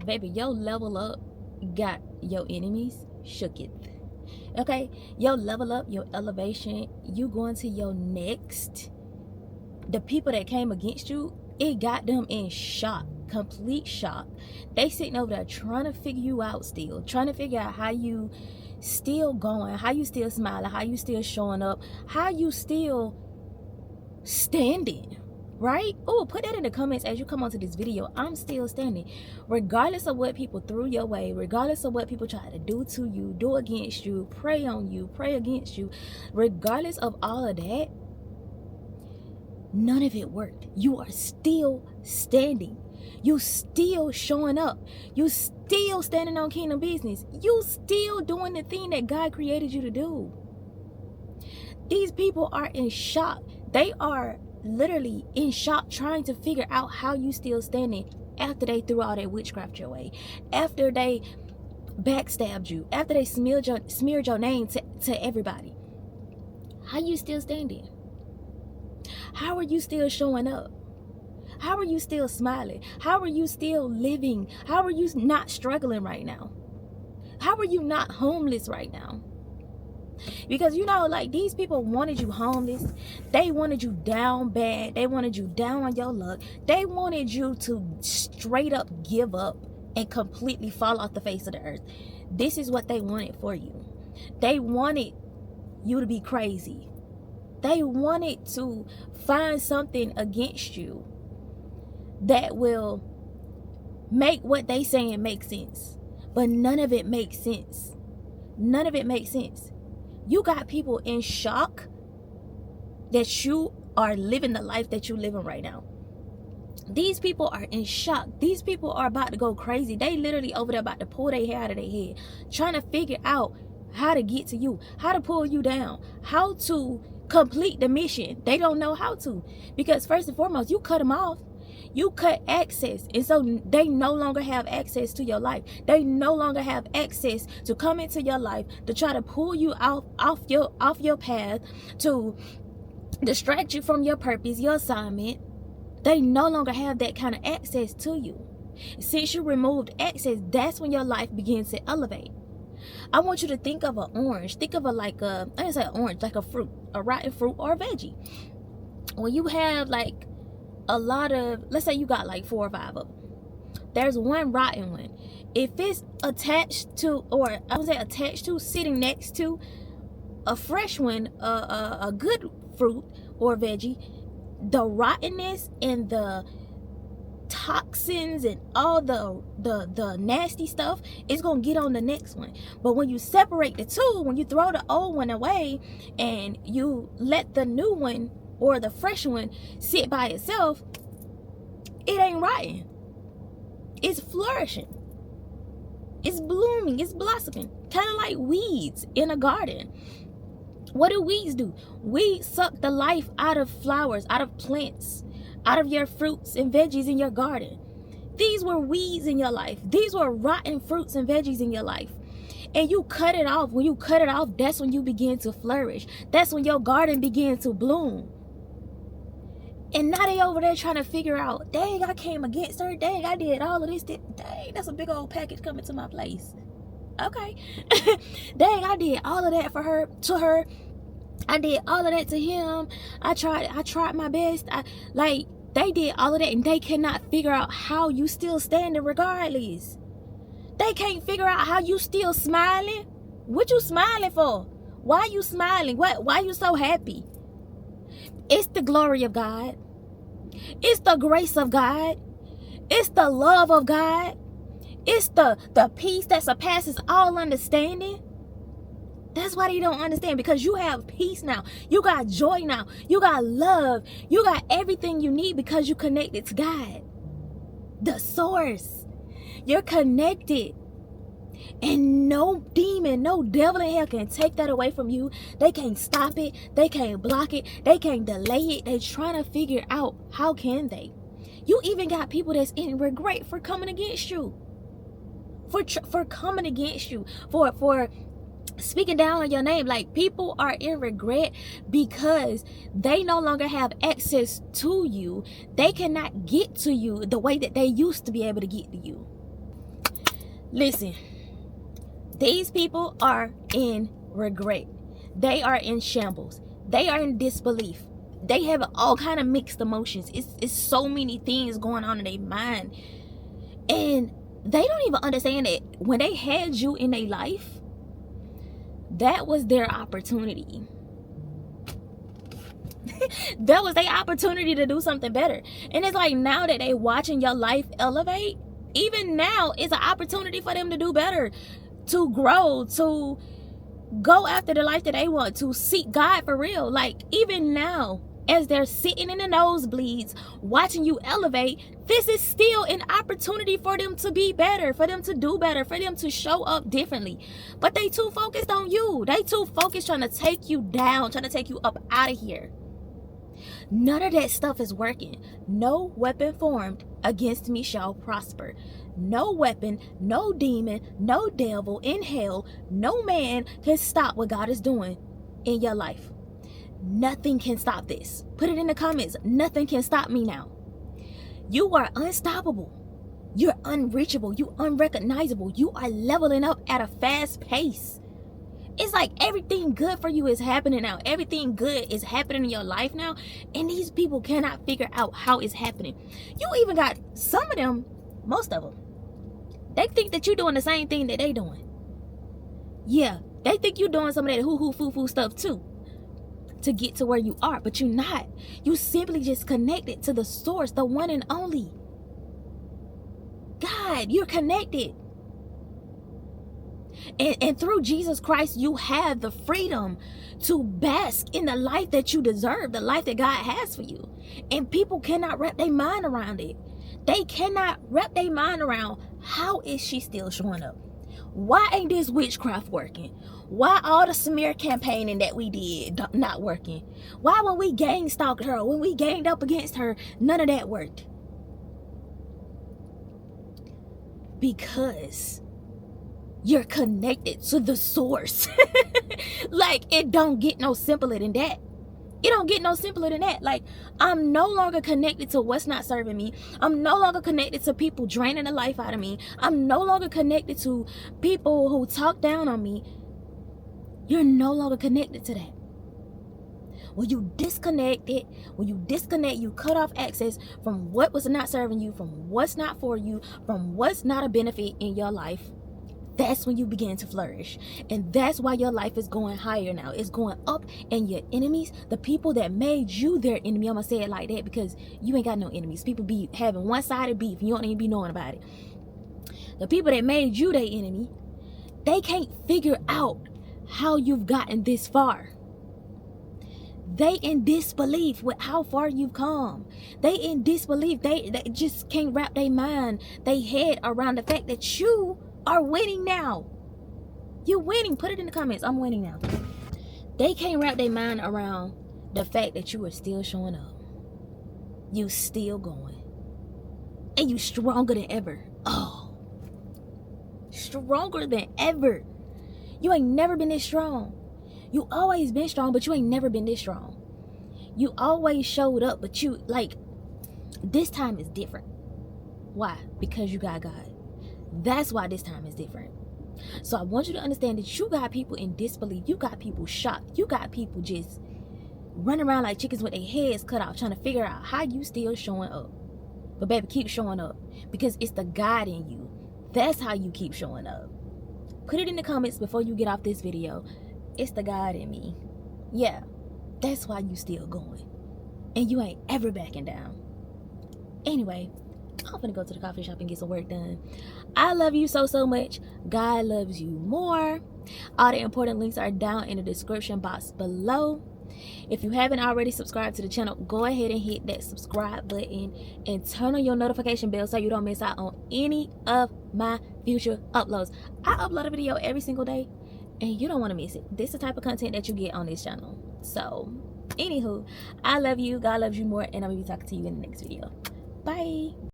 Baby, your level up got your enemies shooketh. Okay, your level up, your elevation, you going to your next. The people that came against you, it got them in shock, complete shock. They sitting over there trying to figure you out still, trying to figure out how you still going, how you still smiling, how you still showing up, how you still standing, right? Oh, put that in the comments as you come onto this video. I'm still standing, regardless of what people threw your way, regardless of what people try to do to you, do against you, pray on you, pray against you, regardless of all of that. None of it worked. You are still standing. You still showing up. You still standing on kingdom business. You still doing the thing that God created you to do. These people are in shock. They are literally in shock, trying to figure out how you still standing after they threw all that witchcraft your way, after they backstabbed you, after they smeared your name to everybody. How you still standing? How are you still showing up? How are you still smiling? How are you still living? How are you not struggling right now? How are you not homeless right now? Because, you know, like, these people wanted you homeless. They wanted you down bad. They wanted you down on your luck. They wanted you to straight up give up and completely fall off the face of the earth. This is what they wanted for you. They wanted you to be crazy. They wanted to find something against you that will make what they saying make sense. But none of it makes sense. None of it makes sense. You got people in shock that you are living the life that you're living right now. These people are in shock. These people are about to go crazy. They literally over there about to pull their hair out of their head, trying to figure out how to get to you, how to pull you down, how to complete the mission. They don't know how to, because first and foremost, you cut them off. You cut access, and so they no longer have access to your life. They no longer have access to come into your life to try to pull you off your path, to distract you from your purpose, your assignment. They no longer have that kind of access to you. Since you removed access, that's when your life begins to elevate. I want you to think of an orange. Think of I didn't say orange, like a fruit, a rotten fruit or a veggie. When you have like a lot of, let's say you got like 4 or 5 of them, there's one rotten one. If it's attached to, or I would say attached to, sitting next to a fresh one, a good fruit or veggie, the rottenness and the toxins and all the nasty stuff is gonna get on the next one. But when you separate the two, when you throw the old one away and you let the new one or the fresh one sit by itself, it ain't rotten. It's flourishing. It's blooming. It's blossoming. Kind of like weeds in a garden. What do weeds do? Weeds suck the life out of flowers, out of plants, out of your fruits and veggies in your garden. These were weeds in your life. These were rotten fruits and veggies in your life. And you cut it off. When you cut it off, that's when you begin to flourish. That's when your garden began to bloom. And now they over there trying to figure out, dang, I came against her. Dang, I did all of this. Dang, that's a big old package coming to my place. Okay. Dang, I did all of that for her, to her. I did all of that to him. I tried my best. They did all of that, and they cannot figure out how you still standing regardless. They can't figure out how you still smiling. What you smiling for? Why you smiling? Why you so happy? It's the glory of God. It's the grace of God. It's the love of God. It's the peace that surpasses all understanding. That's why they don't understand, because you have peace now. You got joy now. You got love. You got everything you need because you connected to God, the source. You're connected. And no demon, no devil in hell can take that away from you. They can't stop it. They can't block it. They can't delay it. They're trying to figure out, how can they? You even got people that's in regret for coming against you. For coming against you. For speaking down on your name. Like, people are in regret because they no longer have access to you. They cannot get to you the way that they used to be able to get to you. Listen, these people are in regret. They are in shambles. They are in disbelief. They have all kind of mixed emotions. It's so many things going on in their mind. And they don't even understand that when they had you in their life, that was their opportunity. That was their opportunity to do something better. And it's like, now that they watching your life elevate, even now it's an opportunity for them to do better, to grow, to go after the life that they want, to seek God for real. Like, even now, as they're sitting in the nosebleeds watching you elevate, this is still an opportunity for them to be better, for them to do better, for them to show up differently. But they too focused on you. They too focused trying to take you down, trying to take you up out of here. None of that stuff is working. No weapon formed against me shall prosper. No weapon, no demon, no devil in hell, no man can stop what God is doing in your life. Nothing can stop this. Put it in the comments. Nothing can stop me now. You are unstoppable. You're unreachable. You're unrecognizable. You are leveling up at a fast pace. It's like everything good for you is happening now. Everything good is happening in your life now. And these people cannot figure out how it's happening. You even got some of them, most of them, they think that you're doing the same thing that they doing. Yeah, they think you're doing some of that hoo-hoo, foo-foo stuff too, to get to where you are. But you're not. You simply just connected to the source, the one and only God. You're connected. And through Jesus Christ, you have the freedom to bask in the life that you deserve, the life that God has for you. And people cannot wrap their mind around it. They cannot wrap their mind around, how is she still showing up? Why ain't this witchcraft working? Why all the smear campaigning that we did not working? Why when we gang stalked her, when we ganged up against her, none of that worked? Because you're connected to the source. Like, it don't get no simpler than that. It don't get no simpler than that. Like, I'm no longer connected to what's not serving me. I'm no longer connected to people draining the life out of me. I'm no longer connected to people who talk down on me. You're no longer connected to that. When you disconnect, you cut off access from what was not serving you, from what's not for you, from what's not a benefit in your life. That's when you begin to flourish. And that's why your life is going higher now. It's going up. And your enemies, the people that made you their enemy, I'm going to say it like that because you ain't got no enemies. People be having one-sided beef. You don't even be knowing about it. The people that made you their enemy, they can't figure out how you've gotten this far. They in disbelief with how far you've come. They in disbelief. They just can't wrap their mind, their head around the fact that you are winning now. You're winning. Put it in the comments. I'm winning now. They can't wrap their mind around the fact that you are still showing up. You still going. And you stronger than ever. Oh. Stronger than ever. You ain't never been this strong. You always been strong, but you ain't never been this strong. You always showed up, but you, like, this time is different. Why? Because you got God. That's why this time is different. So I want you to understand that you got people in disbelief. You got people shocked. You got people just running around like chickens with their heads cut off, trying to figure out how you still showing up. But baby, keep showing up, because it's the God in you. That's how you keep showing up. Put it in the comments before you get off this video. It's the God in me. Yeah, that's why you still going. And you ain't ever backing down. Anyway, I'm gonna go to the coffee shop and get some work done. I love you so much. God loves you more. All the important links are down in the description box below. If you haven't already subscribed to the channel, go ahead and hit that subscribe button and turn on your notification bell so you don't miss out on any of my future uploads. I upload a video every single day and you don't want to miss it. This is the type of content that you get on this channel. So anywho, I love you. God loves you more, and I'm gonna be talking to you in the next video. Bye.